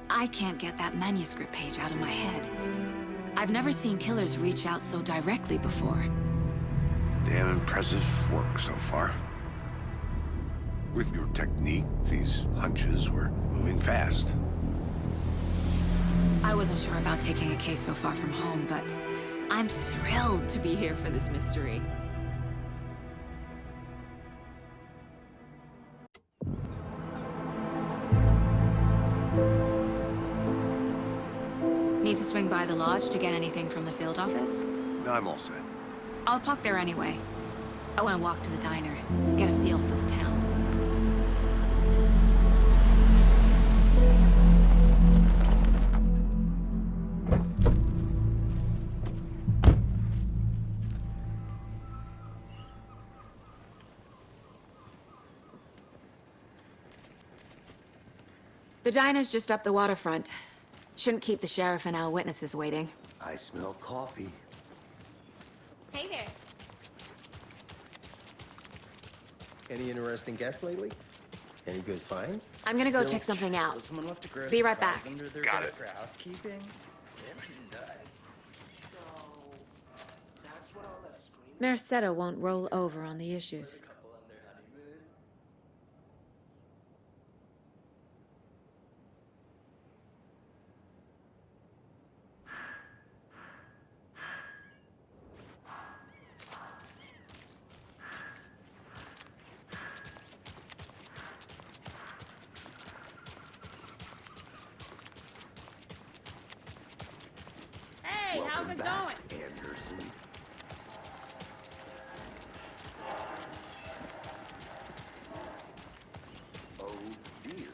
I can't get that manuscript page out of my head. I've never seen killers reach out so directly before. Damn impressive work so far. With your technique, these hunches were moving fast. I wasn't sure about taking a case so far from home, but I'm thrilled to be here for this mystery. Need to swing by the lodge to get anything from the field office? I'm all set. I'll park there anyway. I want to walk to the diner, get a feel for the town. The diner's just up the waterfront. Shouldn't keep the sheriff and our witnesses waiting. I smell coffee. Hey there. Any interesting guests lately? Any good finds? I'm gonna go Zilch. check something out. Someone left a gross Be right surprise back. under their Got bed it. for housekeeping. Merced won't roll over on the issues. Hey, how's it going? Anderson. Oh dear.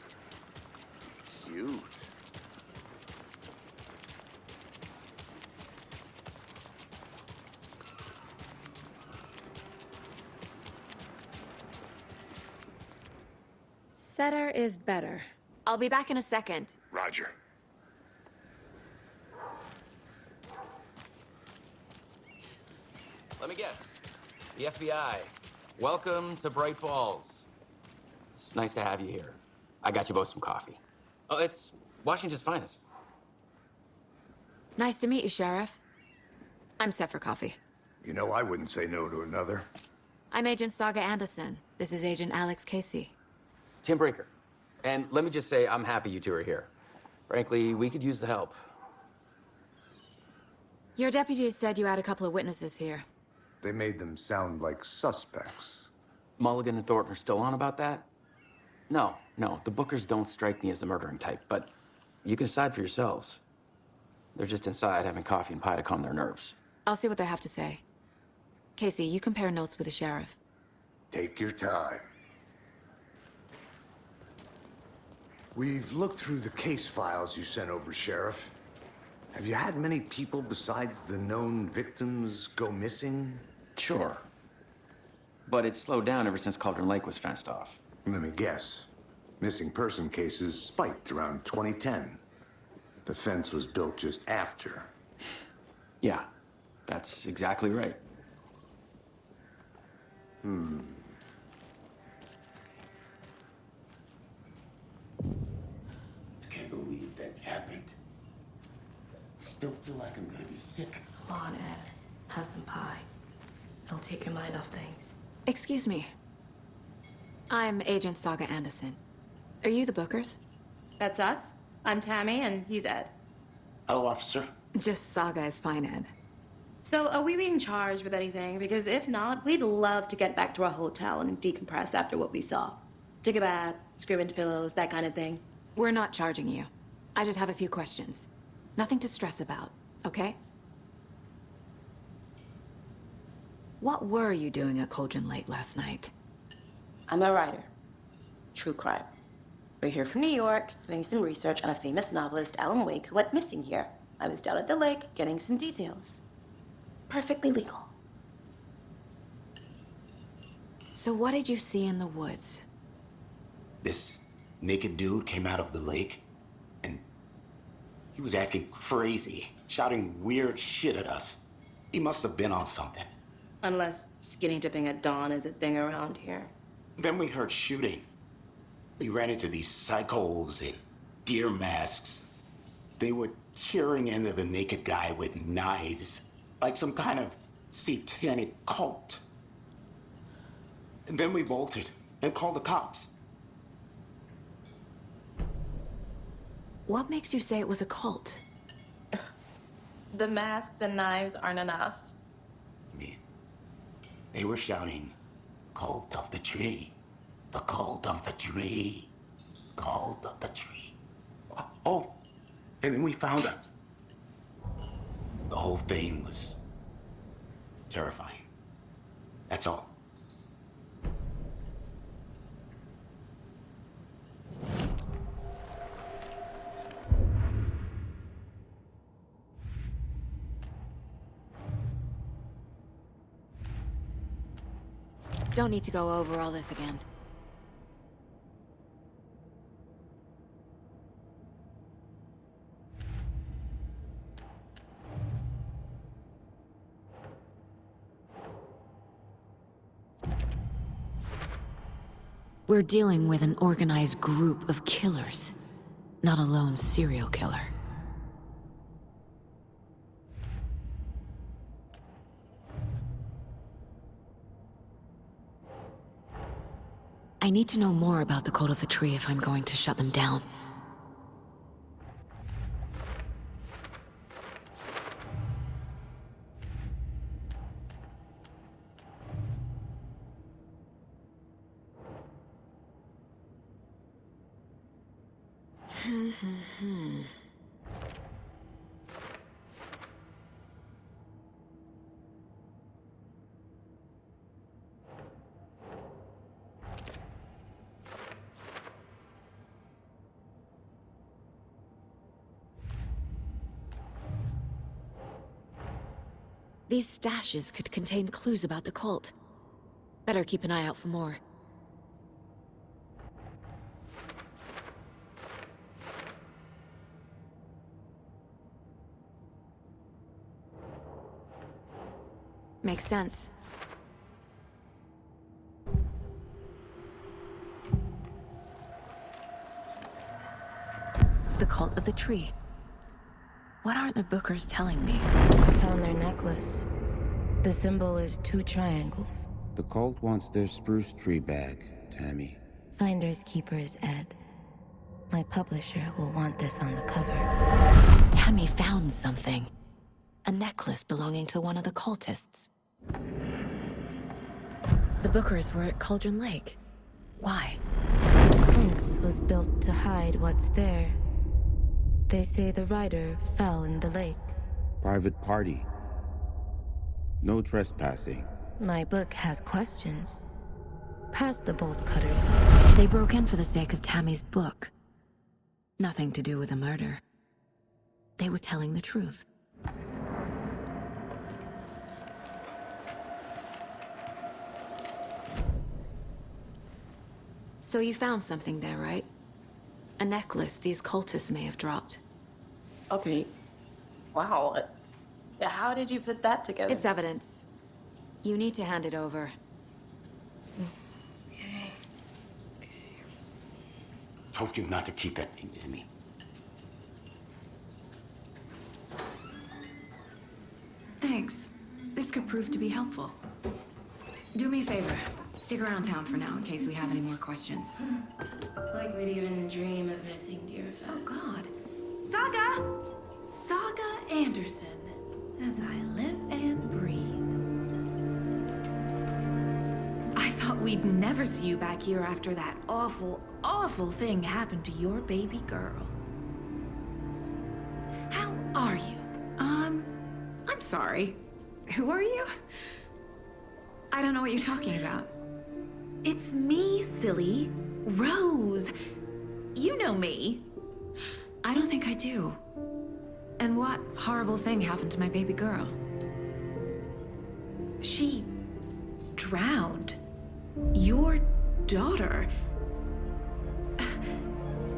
Cute. Setter is better. I'll be back in a second. Roger. Let me guess. The FBI. Welcome to Bright Falls. It's nice to have you here. I got you both some coffee. Oh, it's Washington's finest. Nice to meet you, Sheriff. I'm set for coffee. You know, I wouldn't say no to another. I'm Agent Saga Anderson. This is Agent Alex Casey. Tim Breaker. And let me just say, I'm happy you two are here. Frankly, we could use the help. Your deputies said you had a couple of witnesses here. They made them sound like suspects. Mulligan and Thornton are still on about that? No, the Bookers don't strike me as the murdering type, but you can decide for yourselves. They're just inside having coffee and pie to calm their nerves. I'll see what they have to say. Casey, you compare notes with the sheriff. Take your time. We've looked through the case files you sent over, Sheriff. Have you had many people besides the known victims go missing? Sure. But it's slowed down ever since Cauldron Lake was fenced off. Let me guess. Missing person cases spiked around 2010. The fence was built just after. Yeah, that's exactly right. Can't believe that happened. I still feel like I'm gonna be sick. Come on, Ed. Have some pie. It'll take your mind off things. Excuse me. I'm Agent Saga Anderson. Are you the Bookers? That's us. I'm Tammy, and he's Ed. Hello, officer. Just Saga is fine, Ed. So, are we being charged with anything? Because if not, we'd love to get back to our hotel and decompress after what we saw. Take a bath, scream into pillows, that kind of thing. We're not charging you. I just have a few questions. Nothing to stress about, okay? What were you doing at Cauldron Lake last night? I'm a writer. True crime. We're here from New York, doing some research on a famous novelist, Alan Wake, who went missing here. I was down at the lake, getting some details. Perfectly legal. So what did you see in the woods? This naked dude came out of the lake, and he was acting crazy, shouting weird shit at us. He must have been on something. Unless skinny dipping at dawn is a thing around here. Then we heard shooting. We ran into these psychos, and deer masks. They were tearing into the naked guy with knives, like some kind of satanic cult. And then we bolted and called the cops. What makes you say it was a cult? The masks and knives aren't enough. They were shouting, "Cult of the tree, the cult of the tree, cult of the tree." Oh, and then we found it. The whole thing was terrifying. That's all. Don't need to go over all this again. We're dealing with an organized group of killers, not a lone serial killer. I need to know more about the Cult of the Tree if I'm going to shut them down. These stashes could contain clues about the cult. Better keep an eye out for more. Makes sense. The Cult of the Tree. What aren't the Bookers telling me? I found their necklace. The symbol is 2 triangles. The cult wants their spruce tree back, Tammy. Finders keepers, Ed. My publisher will want this on the cover. Tammy found something. A necklace belonging to one of the cultists. The Bookers were at Cauldron Lake. Why? The fence was built to hide what's there. They say the rider fell in the lake. Private party. No trespassing. My book has questions. Past the bolt cutters. They broke in for the sake of Tammy's book. Nothing to do with a murder. They were telling the truth. So you found something there, right? A necklace these cultists may have dropped. Okay. Wow. How did you put that together? It's evidence. You need to hand it over. Told you not to keep that thing, Tammy. Thanks. This could prove to be helpful. Do me a favor. Stick around town for now in case we have any more questions. Like we'd even dream of missing Deerfest. Oh, God. Saga! Saga Anderson. As I live and breathe. I thought we'd never see you back here after that awful, awful thing happened to your baby girl. How are you? I'm sorry. Who are you? I don't know what you're talking about. It's me, silly. Rose. You know me. I don't think I do. And what horrible thing happened to my baby girl? She drowned. Your daughter.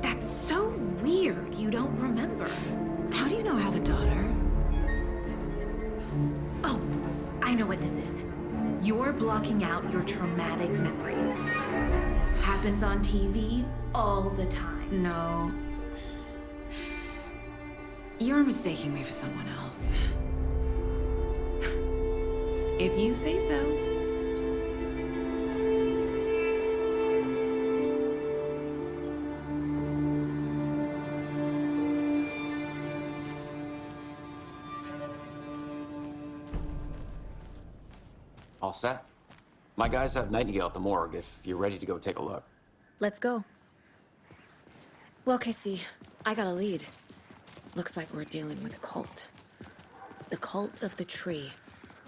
That's so weird you don't remember. How do you know I have a daughter? Oh, I know what this is. You're blocking out your traumatic memories. Happens on TV all the time. No. You're mistaking me for someone else. If you say so. All set? My guys have Nightingale at the morgue if you're ready to go take a look. Let's go. Well, Casey, I got a lead. Looks like we're dealing with a cult. The Cult of the Tree.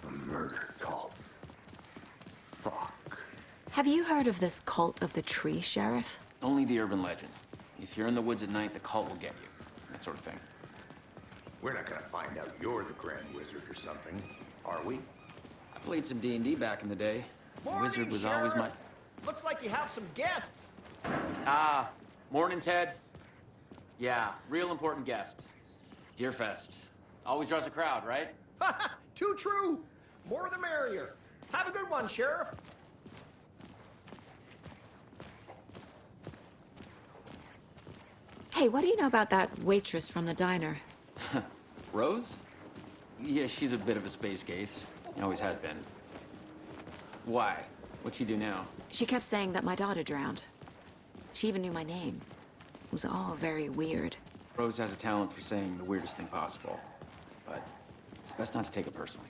A murder cult. Fuck. Have you heard of this Cult of the Tree, Sheriff? Only the urban legend. If you're in the woods at night, the cult will get you. That sort of thing. We're not gonna find out you're the Grand Wizard or something, are we? I played some D&D back in the day. The wizard was always my... Looks like you have some guests. Ah, morning, Ted. Yeah, real important guests. Deerfest. Always draws a crowd, right? Too true. More the merrier. Have a good one, Sheriff. Hey, what do you know about that waitress from the diner? Rose? Yeah, she's a bit of a space case. Always has been. Why? What'd she do now? She kept saying that my daughter drowned. She even knew my name. It was all very weird. Rose has a talent for saying the weirdest thing possible. But it's best not to take it personally.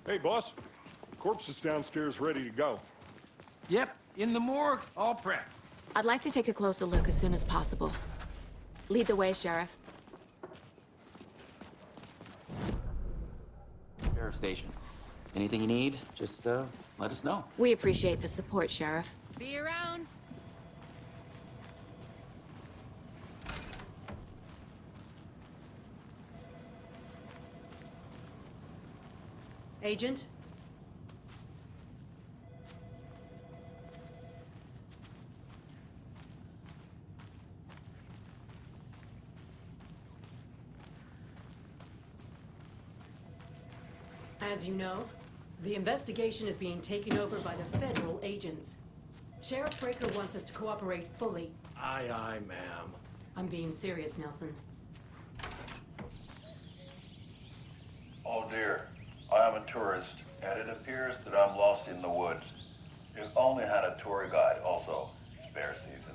Hey, boss. Corpse is downstairs ready to go. Yep, in the morgue, all prepped. I'd like to take a closer look as soon as possible. Lead the way, Sheriff. Sheriff Station. Anything you need, just let us know. We appreciate the support, Sheriff. See you around. Agent? As you know, the investigation is being taken over by the federal agents. Sheriff Breaker wants us to cooperate fully. Aye, aye, ma'am. I'm being serious, Nelson. Oh dear, I am a tourist, and it appears that I'm lost in the woods. If only had a tour guide also. It's bear season.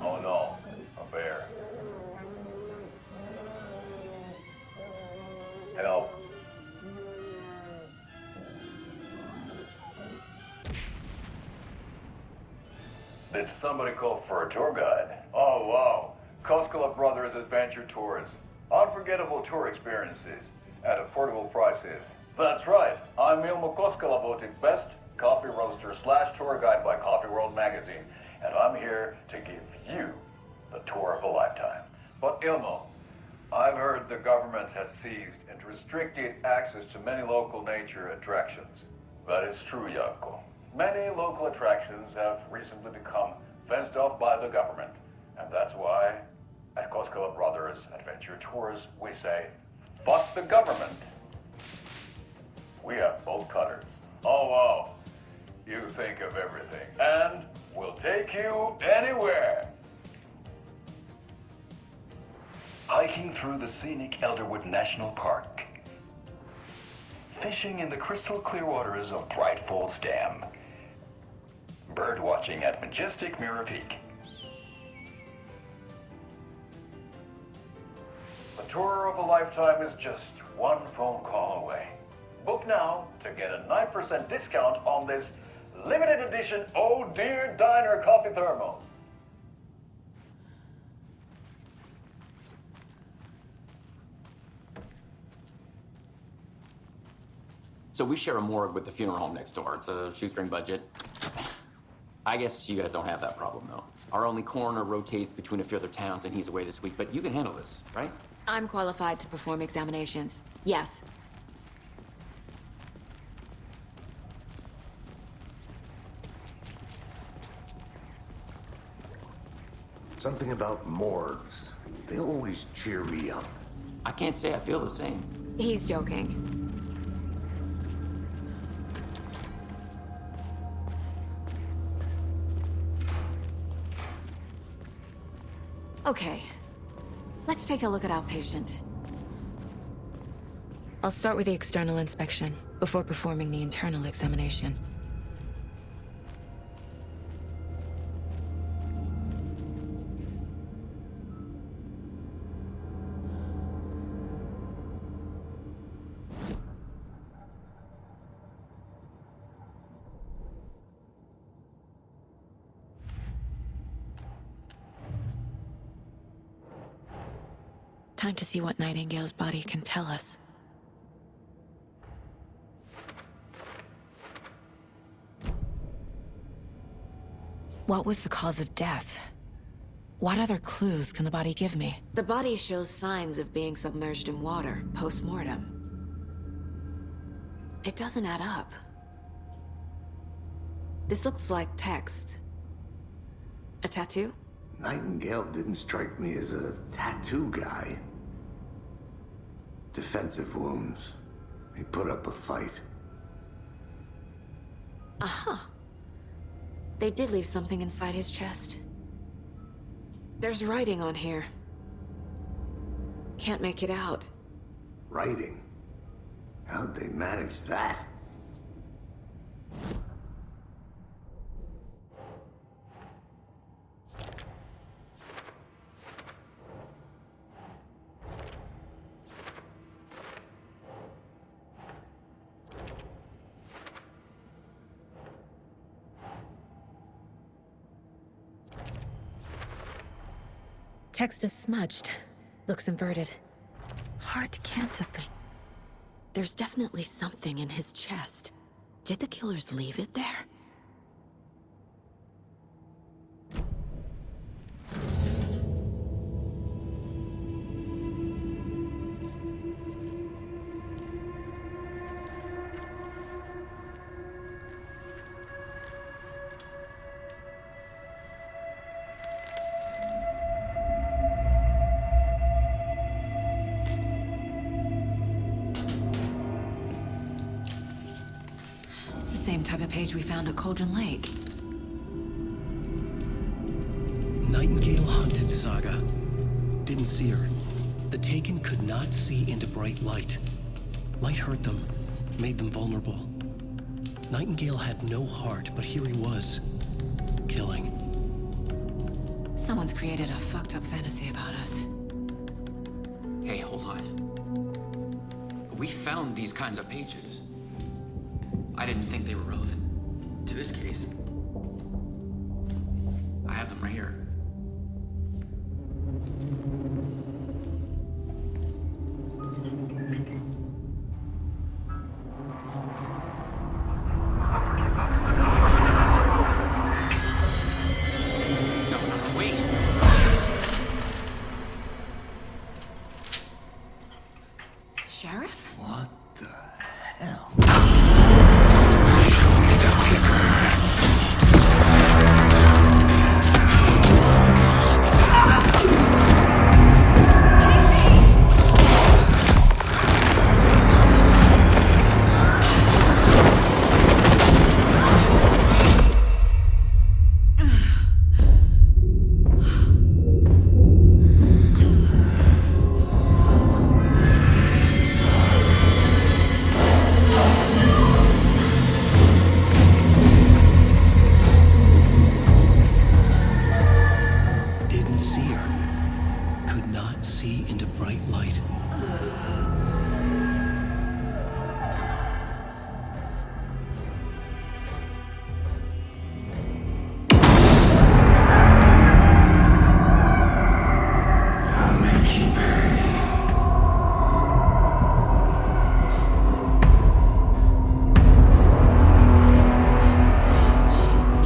Oh no, a bear. Help. Did somebody call for a tour guide? Oh wow, Koskela Brothers Adventure Tours. Unforgettable tour experiences at affordable prices. That's right, I'm Ilmo Koskela, voted best coffee roaster / tour guide by Coffee World magazine, and I'm here to give you the tour of a lifetime. But Ilmo, I've heard the government has seized and restricted access to many local nature attractions. That is true, Janko. Many local attractions have recently become fenced off by the government, and that's why at Koskela Brothers Adventure Tours we say, fuck the government. We have bolt cutters. Oh wow, you think of everything, and we'll take you anywhere. Hiking through the scenic Elderwood National Park. Fishing in the crystal clear waters of Bright Falls Dam. Bird watching at majestic Mirror Peak. The tour of a lifetime is just one phone call away. Book now to get a 9% discount on this limited edition Oh Dear Diner coffee thermos. So we share a morgue with the funeral home next door. It's a shoestring budget. I guess you guys don't have that problem, though. Our only coroner rotates between a few other towns, and he's away this week, but you can handle this, right? I'm qualified to perform examinations. Yes. Something about morgues. They always cheer me up. I can't say I feel the same. He's joking. Okay. Let's take a look at outpatient. I'll start with the external inspection before performing the internal examination. Time to see what Nightingale's body can tell us. What was the cause of death? What other clues can the body give me? The body shows signs of being submerged in water, post-mortem. It doesn't add up. This looks like text. A tattoo? Nightingale didn't strike me as a tattoo guy. Defensive wounds. He put up a fight. Aha. They did leave something inside his chest. There's writing on here. Can't make it out. Writing? How'd they manage that? Text is smudged. Looks inverted. Heart can't have been... There's definitely something in his chest. Did the killers leave it there? It's the same type of page we found at Cauldron Lake. Nightingale hunted Saga. Didn't see her. The Taken could not see into bright light. Light hurt them, made them vulnerable. Nightingale had no heart, but here he was, killing. Someone's created a fucked up fantasy about us. Hey, hold on. We found these kinds of pages. I didn't think they were relevant to this case. I have them right here. No, wait. Sheriff? What the hell? Didn't see her. Could not see into bright light. I'll make you pay.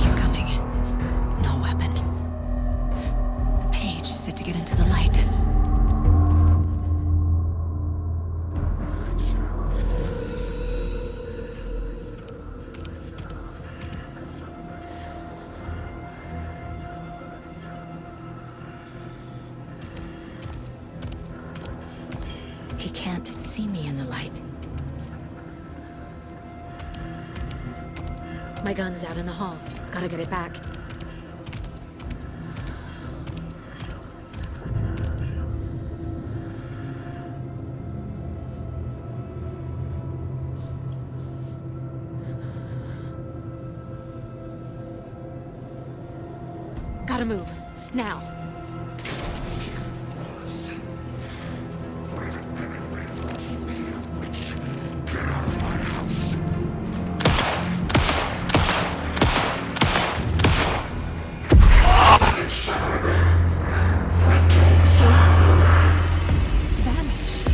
He's coming. No weapon. The page set to get into the light. He can't see me in the light. My gun's out in the hall. Gotta get it back. Gotta move. Now. Vanished.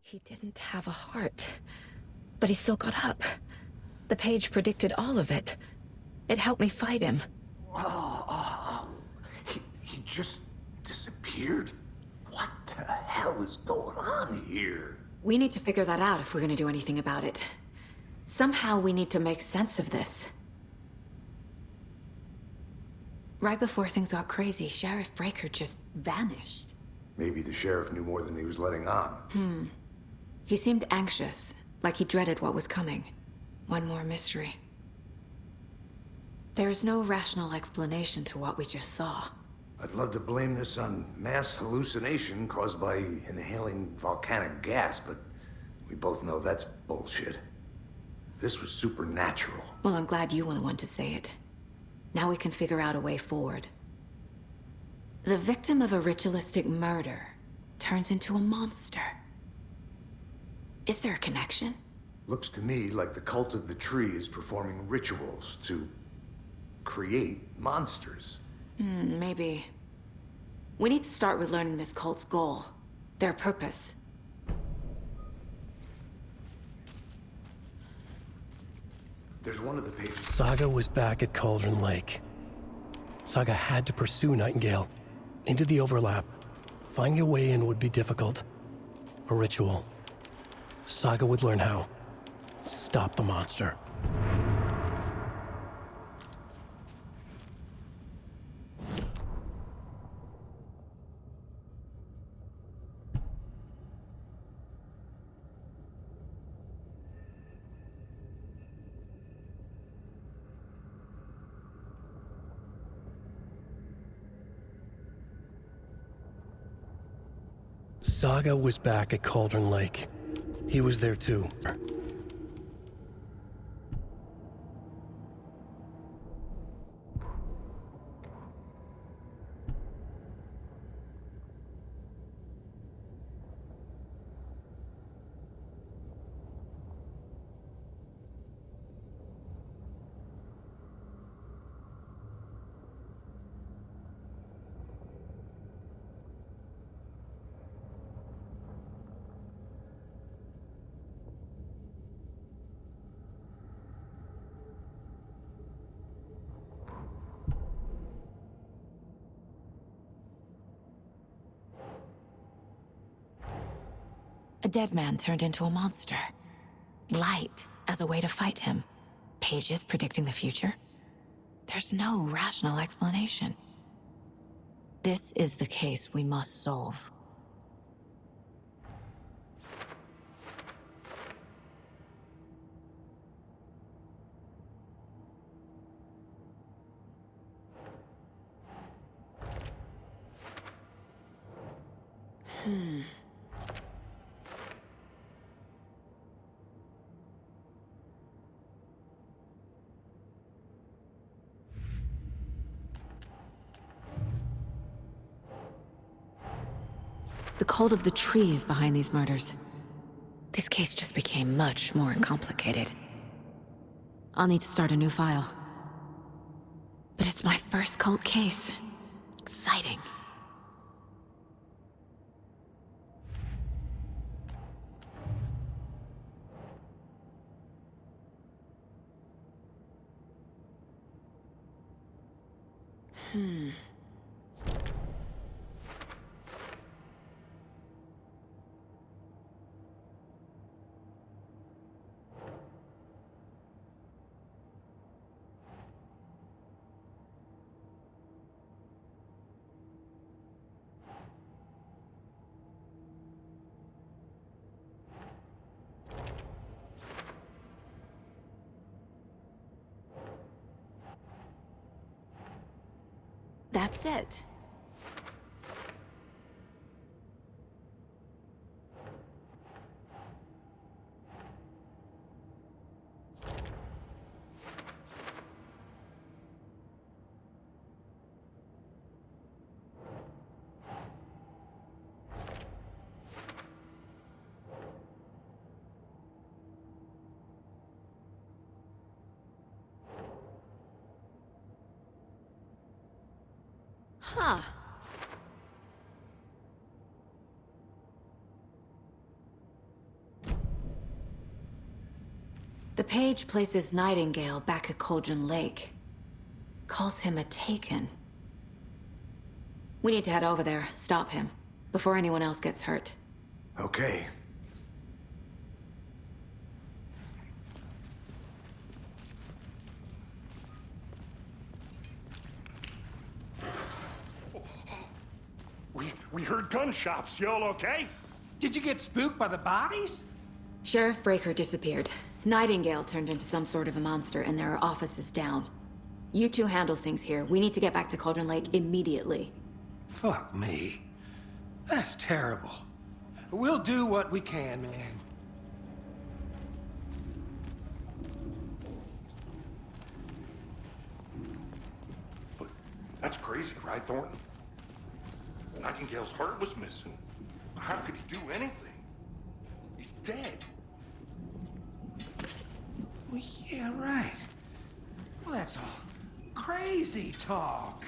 He didn't have a heart, but he still got up. The page predicted all of it. It helped me fight him. He just disappeared? What the hell is going on here? We need to figure that out if we're gonna do anything about it. Somehow we need to make sense of this. Right before things got crazy, Sheriff Breaker just vanished. Maybe the sheriff knew more than he was letting on. He seemed anxious, like he dreaded what was coming. One more mystery. There's no rational explanation to what we just saw. I'd love to blame this on mass hallucination caused by inhaling volcanic gas, but we both know that's bullshit. This was supernatural. Well, I'm glad you were the one to say it. Now we can figure out a way forward. The victim of a ritualistic murder turns into a monster. Is there a connection? Looks to me like the cult of the tree is performing rituals to create monsters. Maybe. We need to start with learning this cult's goal, their purpose. There's one of the pages. Saga was back at Cauldron Lake. Saga had to pursue Nightingale into the overlap. Finding a way in would be difficult. A ritual. Saga would learn how. Stop the monster. Saga was back at Cauldron Lake. He was there too. A dead man turned into a monster. Light as a way to fight him. Pages predicting the future. There's no rational explanation. This is the case we must solve. The cult of the tree is behind these murders. This case just became much more complicated. I'll need to start a new file. But it's my first cult case. Exciting. That's it. Huh. The page places Nightingale back at Cauldron Lake. Calls him a Taken. We need to head over there, stop him, before anyone else gets hurt. Okay. We heard gunshots. Y'all okay? Did you get spooked by the bodies? Sheriff Breaker disappeared. Nightingale turned into some sort of a monster, and there are offices down. You two handle things here. We need to get back to Cauldron Lake immediately. Fuck me. That's terrible. We'll do what we can, man. But that's crazy, right, Thornton? Nightingale's heart was missing. How could he do anything? He's dead. Well, yeah, right. Well, that's all crazy talk.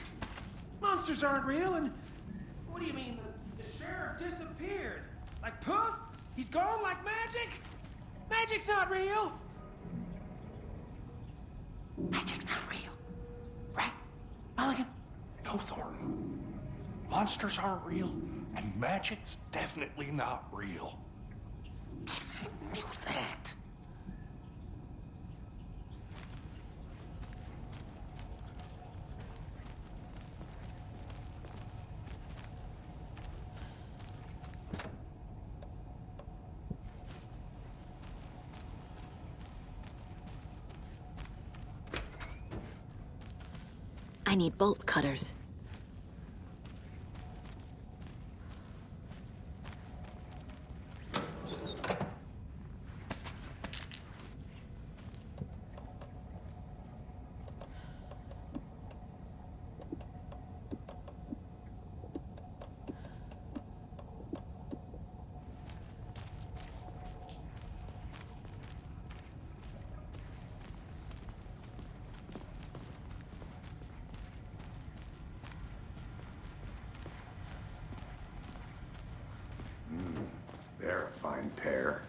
Monsters aren't real, and what do you mean? The sheriff disappeared? Like poof? He's gone like magic? Magic's not real. Magic's not real. Right, Mulligan? No, Thornton. Monsters aren't real, and magic's definitely not real. I knew that. I need bolt cutters. They're a fine pair.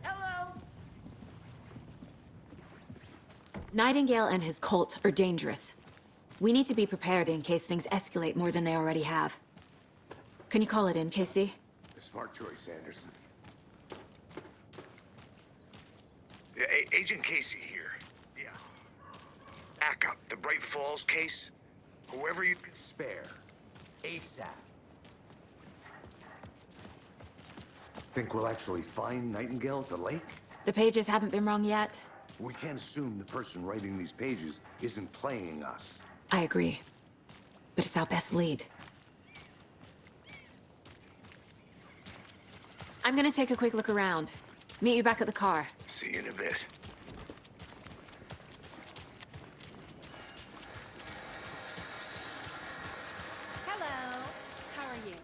Hello. Nightingale and his cult are dangerous. We need to be prepared in case things escalate more than they already have. Can you call it in, Casey? A smart choice, Anderson. Agent Casey here. Yeah. Back up. The Bright Falls case. Whoever you can spare. ASAP. Think we'll actually find Nightingale at the lake? The pages haven't been wrong yet. We can't assume the person writing these pages isn't playing us. I agree. But it's our best lead. I'm gonna take a quick look around. Meet you back at the car. See you in a bit. Hello. How are you?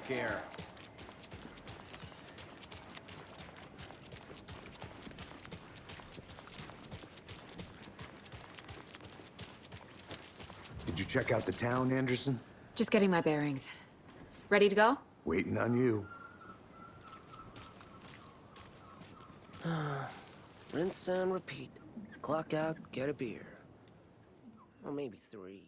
Take care. Did you check out the town, Anderson? Just getting my bearings. Ready to go? Waiting on you. Rinse and repeat. Clock out, get a beer. Or maybe 3.